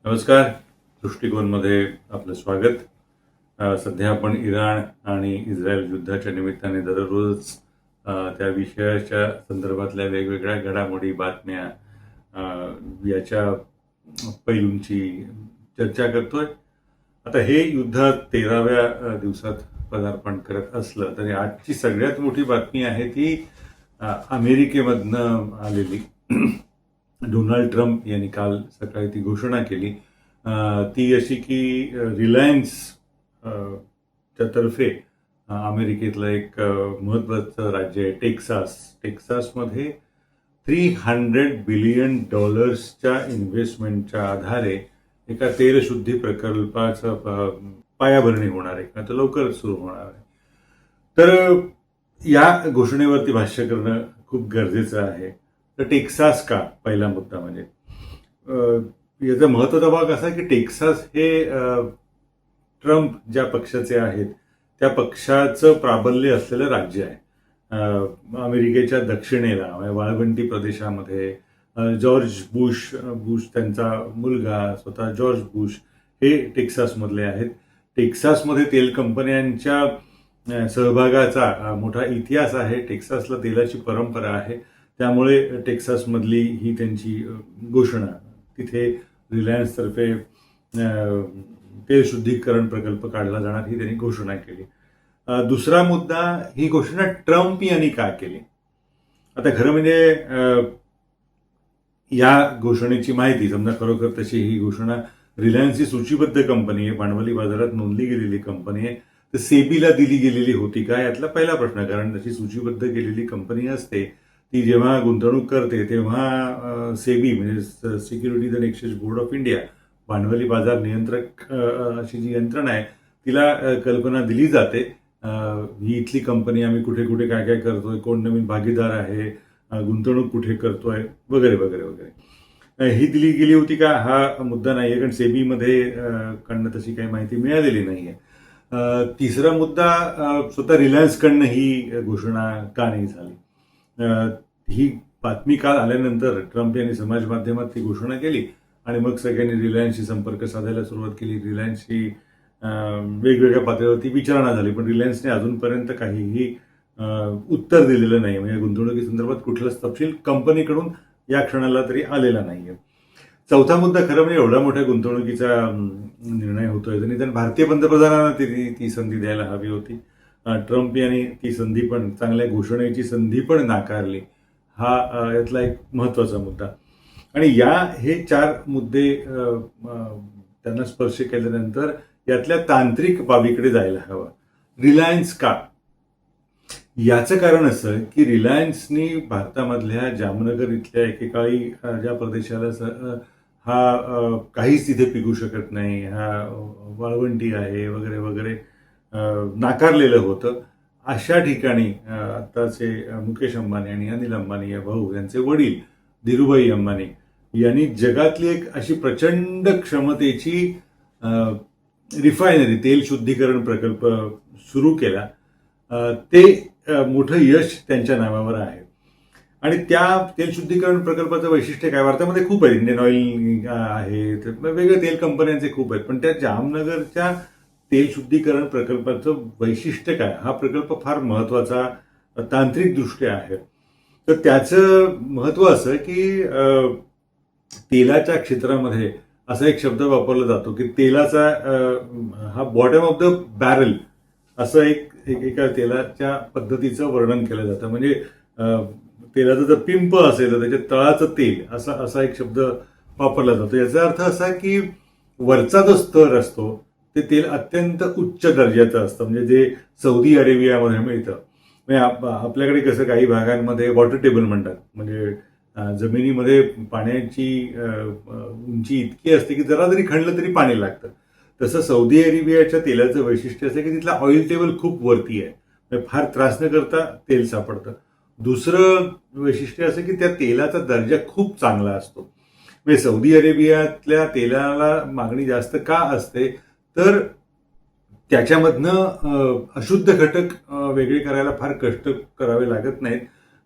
नमस्कार. दृष्टिकोनमध्ये आपलं स्वागत. सध्या आपण इराण आणि इस्रायल युद्धाच्या निमित्ताने दररोज त्या विषयाच्या संदर्भातल्या वेगवेगळ्या घडामोडी, बातम्या याच्या पैलूंची चर्चा करतोय. आता हे युद्ध 13व्या दिवसात पदार्पण करत असलं तरी आजची सगळ्यात मोठी बातमी आहे ती अमेरिकेमधनं आलेली. डोनाल्ड ट्रम्प यांनी काल सकाळी ती घोषणा केली. ती अशी की रिलायन्स च्या तर्फे अमेरिकेतलं एक महत्त्वाचं राज्य आहे टेक्सास. टेक्सासमध्ये $300 बिलियन इन्व्हेस्टमेंटच्या आधारे एका तेलशुद्धी प्रकल्पाचं पायाभरणी होणार आहे किंवा तो लवकर सुरू होणार आहे. तर या घोषणेवरती भाष्य करणं खूप गरजेचं आहे. तर टेक्सास का, पहिला मुद्दा म्हणजे याचा महत्त्वाचा भाग असा की टेक्सास हे ट्रम्प ज्या पक्षाचे आहेत त्या पक्षाचं प्राबल्य असलेलं राज्य आहे. अमेरिकेच्या दक्षिणेला वाळवंटी प्रदेशामध्ये जॉर्ज बुश त्यांचा मुलगा स्वतः जॉर्ज बुश हे टेक्सासमधले आहेत. टेक्सासमध्ये तेल कंपन्यांच्या सहभागाचा मोठा इतिहास आहे. टेक्सासला तेलाची परंपरा आहे. त्यामुळे टेक्सासमधली ही त्यांची घोषणा, तिथे रिलायन्सतर्फे तेल शुद्धीकरण प्रकल्प काढला जाणार ही त्यांनी घोषणा केली. दुसरा मुद्दा, ही घोषणा ट्रम्प यांनी का केली? आता खरं म्हणजे या घोषणेची माहिती, समजा खरोखर तशी ही घोषणा रिलायन्सची सूचीबद्ध कंपनी आहे, भांडवली बाजारात नोंदली गेलेली कंपनी आहे, तर सेबीला दिली गेलेली होती का, यातला पहिला प्रश्न. कारण तशी सूचीबद्ध केलेली कंपनी असते ती जेव्हा गुंतवणूक करते तेव्हा सेबी म्हणजे securities and exchange board of India, भांडवली बाजार नियंत्रक अशी जी यंत्रणा आहे, तिला कल्पना दिली जाते ही इथली कंपनी, आम्ही कुठे कुठे काय काय करतोय, कोण नवीन भागीदार आहे, गुंतवणूक कुठे करतोय, वगैरे वगैरे वगैरे. ही दिली गेली होती का हा मुद्दा नाही आहे, कारण सेबीमध्ये कडनं तशी काही माहिती मिळालेली नाही आहे. तिसरा मुद्दा, स्वतः रिलायन्सकडनं ही घोषणा का नाही झाली? ही बातमी काल आल्यानंतर ट्रम्प यांनी समाज माध्यमात ती घोषणा केली आणि मग सगळ्यांनी रिलायन्सशी संपर्क साधायला सुरुवात केली. रिलायन्सची वेगवेगळ्या पातळीवरती विचारणा झाली, पण रिलायन्सने अजूनपर्यंत काहीही उत्तर दिलेलं नाही. म्हणजे गुंतवणुकीसंदर्भात कुठलाच तपशील कंपनीकडून या क्षणाला तरी आलेला नाहीये. चौथा मुद्दा, खरं म्हणजे एवढ्या मोठ्या गुंतवणुकीचा निर्णय होतोय तर निदान भारतीय पंतप्रधानांना ती संधी द्यायला हवी होती. ट्रम्प यांनी ती संधी पण, चांगल्या घोषणेची संधी पण नाकारली. हा यातला एक महत्त्वाचा मुद्दा. आणि हे 4 मुद्दे त्यांना स्पर्श केल्यानंतर यातल्या तांत्रिक बाबीकडे जायला हवं. रिलायन्स का? याचं कारण असं की रिलायन्सनी भारतामधल्या जामनगर इथल्या एकेकाळी ज्या प्रदेशाला हा काहीच तिथे पिकू शकत नाही, हा वाळवंटी आहे वगैरे वगैरे नाकारलेलं होतं, अशा ठिकाणी आत्ताचे मुकेश अंबानी आणि अनिल अंबानी या भाऊ यांचे वडील धीरूभाई अंबानी यांनी जगातली एक अशी प्रचंड क्षमतेची रिफायनरी, तेल शुद्धीकरण प्रकल्प सुरू केला. ते मोठं यश त्यांच्या नावावर आहे. आणि त्या तेल शुद्धीकरण प्रकल्पाचं वैशिष्ट्य काय? भारतामध्ये खूप आहे, इंडियन ऑइल आहे, वेगवेगळ्या तेल कंपन्यांचे खूप आहेत, पण त्या जामनगरच्या तेल शुद्धीकरण प्रकल्पाचं वैशिष्ट्य काय? हा प्रकल्प फार महत्वाचा तांत्रिकदृष्ट्या आहे. तर त्याचं महत्व असं की तेलाच्या क्षेत्रामध्ये असा एक शब्द वापरला जातो की तेलाचा हा बॉटम ऑफ द बॅरल असं एका तेलाच्या पद्धतीचं वर्णन केलं जातं. म्हणजे तेलाचं जर पिंप असेल तर त्याच्या तळाचं तेल असा एक शब्द वापरला जातो. याचा अर्थ असा की वरचा जो स्तर असतो ते तेल अत्यंत उच्च दर्जाचं असतं, म्हणजे जे सौदी अरेबियामध्ये मिळतं. म्हणजे आपल्याकडे कसं काही भागांमध्ये वॉटर टेबल म्हणतात, म्हणजे जमिनीमध्ये पाण्याची उंची इतकी असते की जरा जरी खणलं तरी पाणी लागतं. तसं सौदी अरेबियाच्या तेलाचं वैशिष्ट्य असं की तिथला ऑइल टेबल खूप वरती आहे, म्हणजे फार त्रास न करता तेल सापडतं. दुसरं वैशिष्ट्य असं की त्या तेलाचा दर्जा खूप चांगला असतो. म्हणजे सौदी अरेबियातल्या तेलाला मागणी जास्त का असते तर त्याच्यामधनं अशुद्ध घटक वेगळे करायला फार कष्ट करावे लागत नाहीत.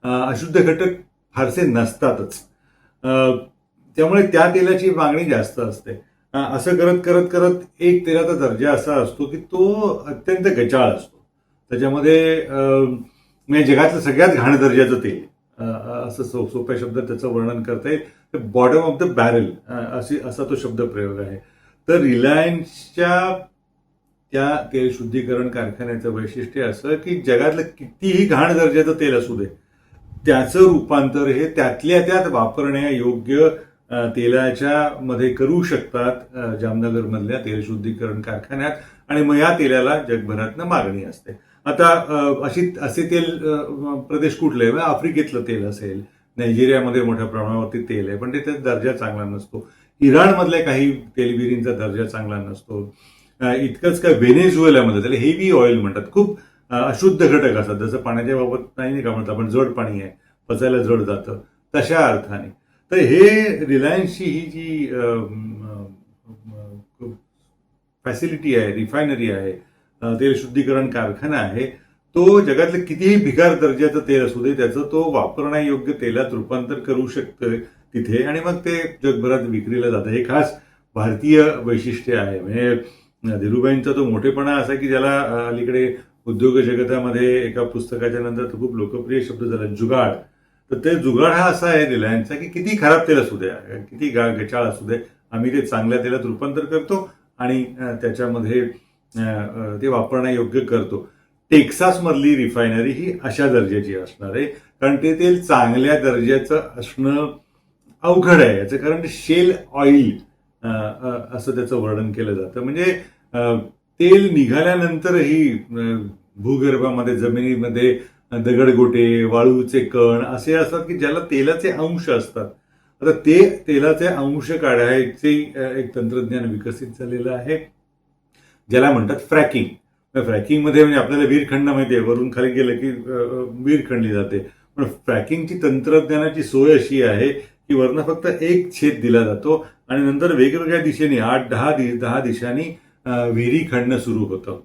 अशुद्ध घटक फारसे नसतातच. त्यामुळे त्या तेलाची मागणी जास्त असते. असं करत करत करत एक तेलाचा दर्जा असा असतो की तो अत्यंत गचाळ असतो. त्याच्यामध्ये म्हणजे जगातलं सगळ्यात घाण दर्जाचं तेल, असं सोप्या शब्दात त्याचं वर्णन करता येईल. बॉटम ऑफ द बॅरल असा तो शब्द प्रयोग आहे. तर रिलायन्सच्या त्या तेल शुद्धीकरण कारखान्याचं वैशिष्ट्य असं की जगातलं कितीही घाण दर्जाचं तेल असू दे, त्याचं रूपांतर हे त्यातल्या त्यात वापरण्यायोग्य तेलाच्या मध्ये करू शकतात जामनगर मधल्या तेल शुद्धीकरण कारखान्यात. आणि मग या तेलाला जगभरातनं मागणी असते. आता असे तेल प्रदेश कुठले, आफ्रिकेतलं तेल असेल, नायजेरियामध्ये मोठ्या प्रमाणावरती तेल आहे, पण त्याचा दर्जा चांगला नसतो. इराणमधल्या काही तेलबिरींचा दर्जा चांगला नसतो. इतकंच काय, व्हेनेझुएलामध्ये त्याला हेवी ऑइल म्हणतात. खूप अशुद्ध घटक असतात, जसं पाण्याच्या बाबत नाही का म्हणतात आपण, जड पाणी आहे, पचायला जड जातं, तशा अर्थाने. तर हे रिलायन्सची ही जी फॅसिलिटी आहे, रिफायनरी आहे, तेल शुद्धीकरण कारखाना आहे, तो जगातलं कितीही भिकार दर्जाचं तेल असू दे त्याचं तो वापरण्यायोग्य तेलात रूपांतर करू शकतं तिथे, आणि मग ते जगभरात विक्रीला जातं. हे खास भारतीय वैशिष्ट्य आहे. म्हणजे धीरूभाईंचा तो मोठेपणा असा की ज्याला अलीकडे उद्योग जगतामध्ये एका पुस्तकाच्या नंतर तो खूप लोकप्रिय शब्द झाला, जुगाड. तर ते जुगाड हा असा आहे रिलायन्सचा की किती खराब तेल असू द्या, किती गचाळ असू दे, आम्ही ते चांगल्या तेलात रूपांतर करतो आणि त्याच्यामध्ये ते वापरण्यायोग्य करतो. टेक्सासमधली रिफायनरी ही अशा दर्जाची असणार आहे, कारण ते तेल चांगल्या दर्जाचं असणं अवघड आहे. याचं कारण शेल ऑइल असं त्याचं वर्णन केलं जातं. म्हणजे तेल निघाल्यानंतरही भूगर्भामध्ये, जमिनीमध्ये दगडगोटे, वाळूचे कण असे असतात की ज्याला तेलाचे अंश असतात. आता ते तेलाचे अंश काढायचे एक तंत्रज्ञान विकसित झालेलं आहे, ज्याला म्हणतात फ्रॅकिंग. फ्रॅकिंगमध्ये म्हणजे आपल्याला विहीर खणणं माहिती आहे, वरून खाली गेलं की विहीर खणली जाते. पण फ्रॅकिंगची तंत्रज्ञानाची सोय अशी आहे की वरनं फक्त एक छेद दिला जातो आणि नंतर वेगवेगळ्या दिशेने 8-10 दिशांनी विहिरी खणणं सुरू होतं.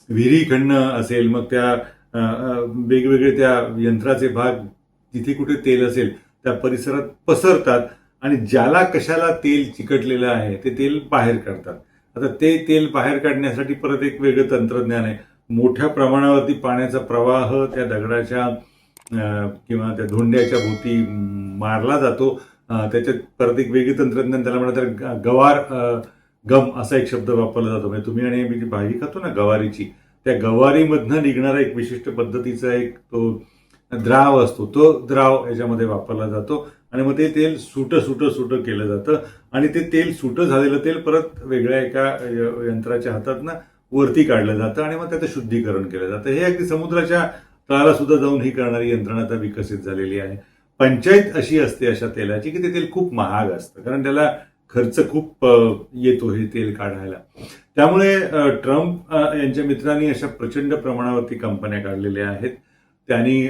विहिरी खणणं असेल, मग त्या वेगवेगळे त्या यंत्राचे भाग जिथे कुठे तेल असेल त्या परिसरात पसरतात आणि ज्याला कशाला तेल चिकटलेलं आहे ते तेल बाहेर काढतात. आता ते तेल बाहेर काढण्यासाठी परत एक वेगळं तंत्रज्ञान आहे. मोठ्या प्रमाणावरती पाण्याचा प्रवाह त्या दगडाच्या किंवा त्या धोंड्याच्या भोवती मारला जातो. त्याच्यात परत एक वेगळी तंत्रज्ञान, त्याला म्हणतात गम असा एक शब्द वापरला जातो. म्हणजे तुम्ही आणि मी जी भाजी खातो ना गवारीची, त्या गवारीमधनं निघणारा एक विशिष्ट पद्धतीचा एक तो द्राव असतो, तो द्राव याच्यामध्ये वापरला जातो आणि मग ते तेल सुट केलं जातं आणि ते तेल सुट झालेलं तेल परत वेगळ्या एका यंत्राच्या हातातनं वरती काढलं जातं आणि मग त्याचं शुद्धीकरण केलं जातं. हे अगदी समुद्राच्या तळाला सुद्धा जाऊन ही करणारी यंत्रणा आता विकसित झालेली आहे. पंचायत अशी असते अशा तेलाची की ते तेल खूप महाग असतं, कारण त्याला खर्च खूप येतो हे तेल काढायला. त्यामुळे ट्रम्प यांच्या मित्रांनी अशा प्रचंड प्रमाणावरती कंपन्या काढलेल्या आहेत. त्यांनी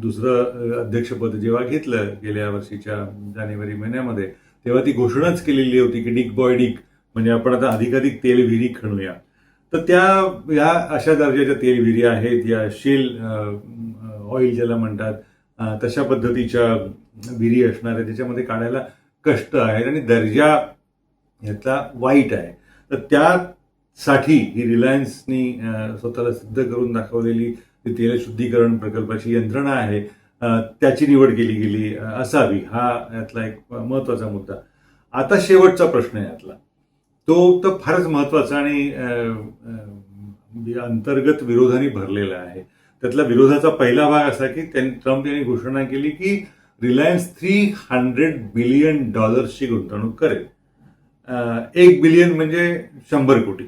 दुसरं अध्यक्षपद जेव्हा घेतलं गेल्या वर्षीच्या जानेवारी महिन्यामध्ये, तेव्हा ती घोषणाच केलेली होती की डिक बॉय डिक, म्हणजे आपण आता अधिकाधिक तेल विहिरी खणूया. तर या अशा दर्जाच्या तेल विहिरी आहेत, या शेल ऑइल ज्याला म्हणतात, तशा पद्धतीच्या विहिरी असणार आहे. त्याच्यामध्ये काढायला कष्ट आहेत आणि दर्जा याचा वाईट आहे. तर त्यासाठी ही रिलायन्सनी स्वतःला सिद्ध करून दाखवलेली तेल शुद्धीकरण प्रकल्पाची यंत्रणा आहे, त्याची निवड केली गेली असावी, हा यातला एक महत्वाचा मुद्दा. आता शेवटचा प्रश्न आहे यातला, तो तर फारच महत्वाचा आणि अंतर्गत विरोधाने भरलेला आहे. त्यातला विरोधाचा पहिला भाग असा की ट्रम्प यांनी घोषणा केली की रिलायन्स $300 बिलियन गुंतवणूक करेल. 1 बिलियन म्हणजे 100 कोटी.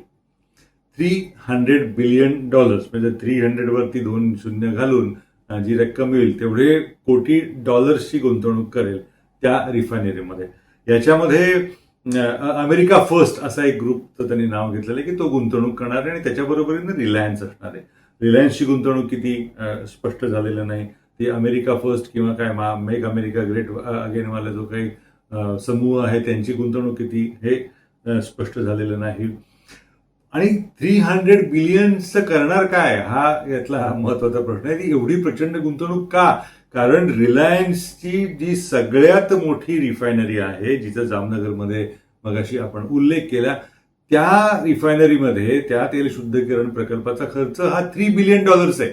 $300 बिलियन म्हणजे 300 वरती 2 शून्य घालून जी रक्कम येईल तेवढे कोटी डॉलर्सची गुंतवणूक करेल त्या रिफायनरीमध्ये. याच्यामध्ये अमेरिका फर्स्ट असा एक ग्रुपचं त्यांनी नाव घेतलेलं आहे की तो गुंतवणूक करणार आहे आणि त्याच्याबरोबरीने रिलायन्स असणार आहे. रिलायन्सची गुंतवणूक किती स्पष्ट झालेलं नाही. ती अमेरिका फर्स्ट किंवा काय मेक अमेरिका ग्रेट अगेनवाला जो काही समूह आहे त्यांची गुंतवणूक किती हे स्पष्ट झालेलं नाही. आणि 300 बिलियनचं करणार काय, हा यातला महत्वाचा प्रश्न आहे. ती एवढी प्रचंड गुंतवणूक का? कारण रिलायन्सची जी सगळ्यात मोठी रिफायनरी आहे, जिचं जामनगरमध्ये मगाशी आपण उल्लेख केला, त्या रिफायनरीमध्ये त्या तेल शुद्धीकरण प्रकल्पाचा खर्च हा $3 बिलियन आहे.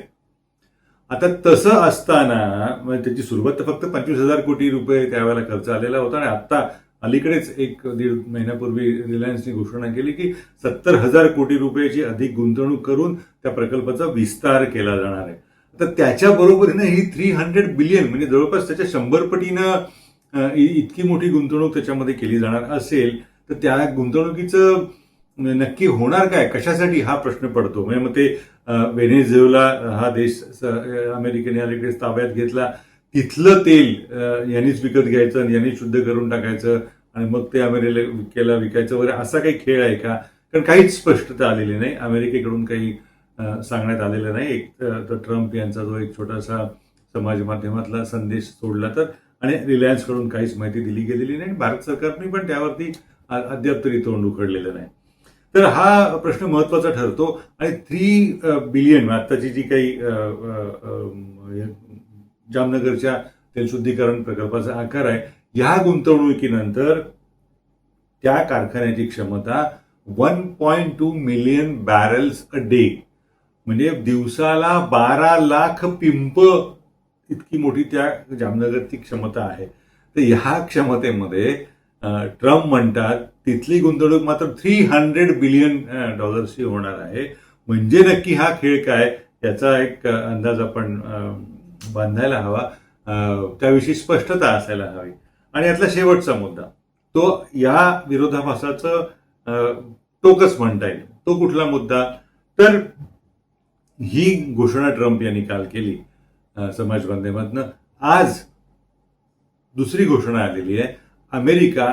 आता तसं असताना त्याची सुरुवात तर फक्त 25,000 कोटी रुपये त्यावेळेला खर्च आलेला होता आणि आता अलीकडेच 1-1.5 महिन्यापूर्वी रिलायन्सने घोषणा केली की 70,000 कोटी रुपयाची अधिक गुंतवणूक करून त्या प्रकल्पाचा विस्तार केला जाणार आहे. तर त्याच्या बरोबरीनं ही 300 बिलियन म्हणजे जवळपास त्याच्या 100 पटीनं इतकी मोठी गुंतवणूक त्याच्यामध्ये केली जाणार असेल तर त्या गुंतवणुकीचं नक्की होणार काय, कशासाठी, हा प्रश्न पडतो. म्हणजे मग ते व्हेनेझुएला हा देश अमेरिकेने अलीकडेच ताब्यात घेतला, तिथलं तेल यांनीच विकत घ्यायचं आणि यांनीच शुद्ध करून टाकायचं आणि मग ते अमेरिकेला विकायचं वगैरे असा काही खेळ आहे का? कारण काहीच स्पष्टता आलेली नाही, अमेरिकेकडून काही सांगण्यात आलेलं नाही. तर ट्रम्प यांचा जो एक छोटासा समाज माध्यमातला संदेश सोडला तर, आणि रिलायन्सकडून काहीच माहिती दिली गेलेली नाही. भारत सरकारने पण त्यावरती अद्याप तरी तोंड उघडलेलं नाही. तर हा प्रश्न महत्वाचा ठरतो आणि 3 बिलियन आताची जी काही जामनगरच्या तेल शुद्धीकरण प्रकल्पाचा आकार आहे, या गुंतवणुकीनंतर त्या कारखान्याची क्षमता 1.2 मिलियन बॅरल्स अ डे म्हणजे दिवसाला 12 लाख पिंप इतकी मोठी त्या जामनगरची क्षमता आहे. तर ह्या क्षमतेमध्ये ट्रम्प म्हणतात तिथली गुंतवणूक मात्र $300 बिलियन होणार आहे. म्हणजे नक्की हा खेळ काय याचा एक अंदाज आपण बांधायला हवा, त्याविषयी स्पष्टता असायला हवी. आणि यातला शेवटचा मुद्दा तो या विरोधाभासाचं टोकच म्हणता येईल. तो कुठला मुद्दा, तर ही घोषणा ट्रम्प यांनी काल केली समाज माध्यमातनं. आज दुसरी घोषणा आलेली आहे, अमेरिका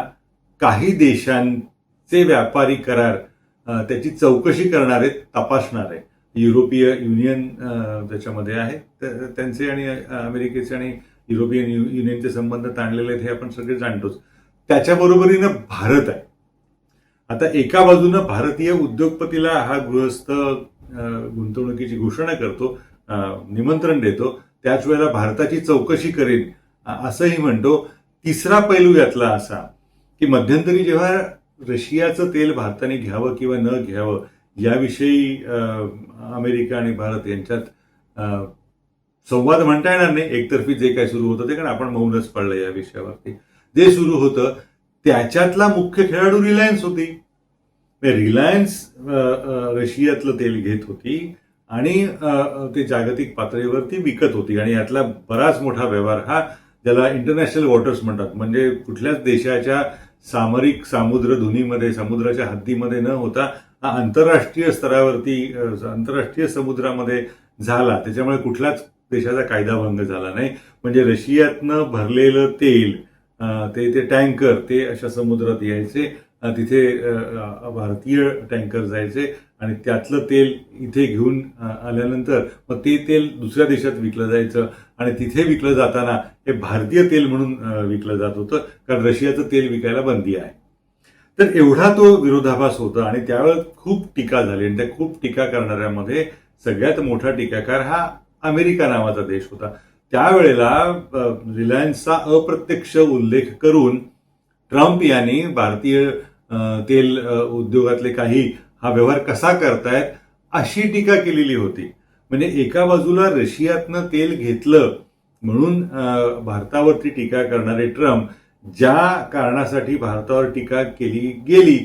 काही देशांचे व्यापारी करार त्याची चौकशी करणार आहेत, तपासणार आहे. युरोपीय युनियन त्याच्यामध्ये आहे, त्यांचे आणि अमेरिकेचे आणि युरोपियन युनियनचे संबंध ताणलेले आहेत हे आपण सगळे जाणतोच. त्याच्याबरोबरीनं भारत आहे. आता एका बाजूनं भारतीय उद्योगपतीला हा गृहस्थ गुंतवणुकीची घोषणा करतो, निमंत्रण देतो, त्याच वेळेला भारताची चौकशी करेन असंही म्हणतो. तिसरा पैलू यातला असा की मध्यंतरी जेव्हा रशियाचं तेल भारताने घ्यावं किंवा न घ्यावं याविषयी अमेरिका आणि भारत यांच्यात संवाद म्हणता येणार नाही, एकतर्फी जे काय सुरू होतं ते, कारण आपण मौनच पडलं या विषयावरती. जे सुरू होतं त्याच्यातला मुख्य खेळाडू रिलायन्स होती. रिलायन्स रशियातलं तेल घेत होती आणि ते जागतिक पातळीवरती विकत होती आणि यातला बराच मोठा व्यवहार हा ज्याला इंटरनॅशनल वॉटर्स म्हणतात, म्हणजे कुठल्याच देशाच्या सामरिक सामुद्रधुनीमध्ये समुद्राच्या हद्दीमध्ये न होता हा आंतरराष्ट्रीय स्तरावरती आंतरराष्ट्रीय समुद्रामध्ये झाला. त्याच्यामुळे कुठल्याच देशाचा कायदाभंग झाला नाही. म्हणजे रशियातनं भरलेलं तेल ते टँकर ते अशा समुद्रात यायचे, तिथे भारतीय टँकर जायचे आणि त्यातलं तेल इथे घेऊन आल्यानंतर मग ते तेल दुसऱ्या देशात विकलं जायचं आणि तिथे विकलं जाताना हे भारतीय तेल म्हणून विकलं जात होतं, कारण रशियाचं तेल विकायला बंदी आहे. तर एवढा तो विरोधाभास होता आणि त्यावेळेस खूप टीका झाली आणि त्या खूप टीका करणाऱ्यामध्ये सगळ्यात मोठा टीकाकार हा अमेरिका नावाचा देश होता. त्यावेळेला रिलायन्सचा अप्रत्यक्ष उल्लेख करून ट्रम्प यांनी भारतीय तेल उद्योगातले काही हा व्यवहार कसा करतायत अशी टीका केलेली होती. म्हणजे एका बाजूला रशियातनं तेल घेतलं म्हणून भारतावरती टीका करणारे ट्रम्प, ज्या कारणासाठी भारतावर टीका केली गेली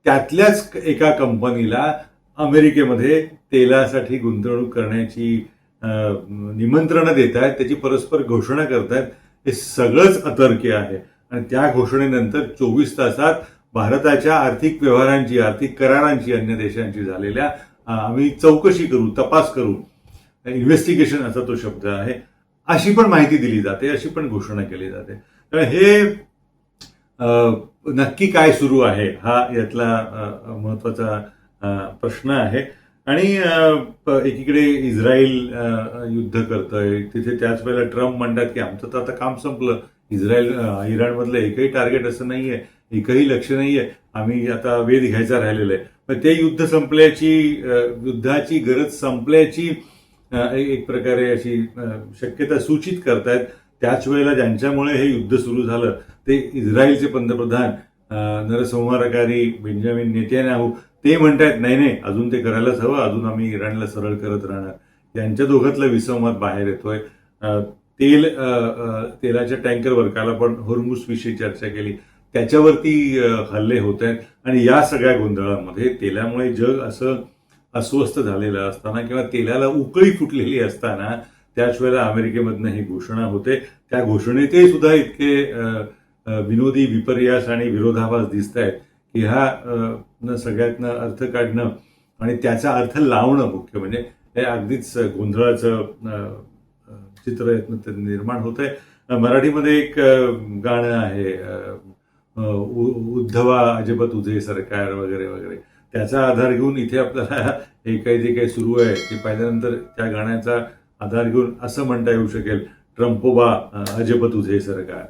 त्यातल्याच एका कंपनीला अमेरिकेमध्ये तेलासाठी गुंतवणूक करण्याची निमंत्रणं देत आहेत, त्याची परस्पर घोषणा करतायत. हे सगळंच अतर्क्य आहे आणि त्या घोषणेनंतर 24 तासात भारताच्या आर्थिक व्यवहारांची, आर्थिक करारांची अन्य देशांची झालेल्या आम्ही चौकशी करू, तपास करू, इन्व्हेस्टिगेशन असा तो शब्द आहे, अशी पण माहिती दिली जाते, अशी पण घोषणा केली जाते. तर हे नक्की काय सुरू आहे हा यातला महत्वाचा प्रश्न आहे. आणि एकीकडे इस्रायल युद्ध करतोय, तिथे त्याच वेळेला ट्रम्प म्हणतात की आमचं तर आता काम संपलं, इराणमधलं एकही टार्गेट असं नाहीये, एकही लक्ष नाहीये, आम्ही आता वेध घ्यायचा राहिलेला आहे. पण ते युद्ध संपल्याची, युद्धाची गरज संपल्याची एक प्रकारे अशी शक्यता सूचित करतायत. त्याच वेळेला ज्यांच्यामुळे हे युद्ध सुरू झालं ते इस्रायलचे पंतप्रधान नरसंहारकारी बेंजामिन नेतन्याहू ते म्हणतायत नाही नाही अजून ते करायलाच हवं, अजून आम्ही इराणला सरळ करत राहणार. त्यांच्या दोघातला विसंवाद बाहेर येतोय. तेलाच्या टँकरवर काल आपण होर्मुझ विषयी चर्चा केली, त्याच्यावरती हल्ले होत आहेत. आणि या सगळ्या गोंधळामध्ये तेलामुळे जग असं अस्वस्थ झालेलं असताना किंवा तेलाला उकळी फुटलेली असताना त्याच वेळेला अमेरिकेमधनं ही घोषणा होते. त्या घोषणेतही सुद्धा इतके विनोदी विपर्यास आणि विरोधाभास दिसत आहेत की ह्या सगळ्यातनं अर्थ काढणं आणि त्याचा अर्थ लावणं मुख्य म्हणजे हे अगदीच गोंधळाचं चित्र निर्माण होत आहे. मराठीमध्ये एक गाणं आहे, उद्धवा अजब तुझे सरकार वगैरे वगैरे, त्याचा आधार घेऊन इथे आपल्याला हे काही जे काही सुरू आहे ते पाहिल्यानंतर त्या गाण्याचा आधार घेऊन असं म्हणता येऊ शकेल, ट्रम्पोबा अजब तुझे सरकार.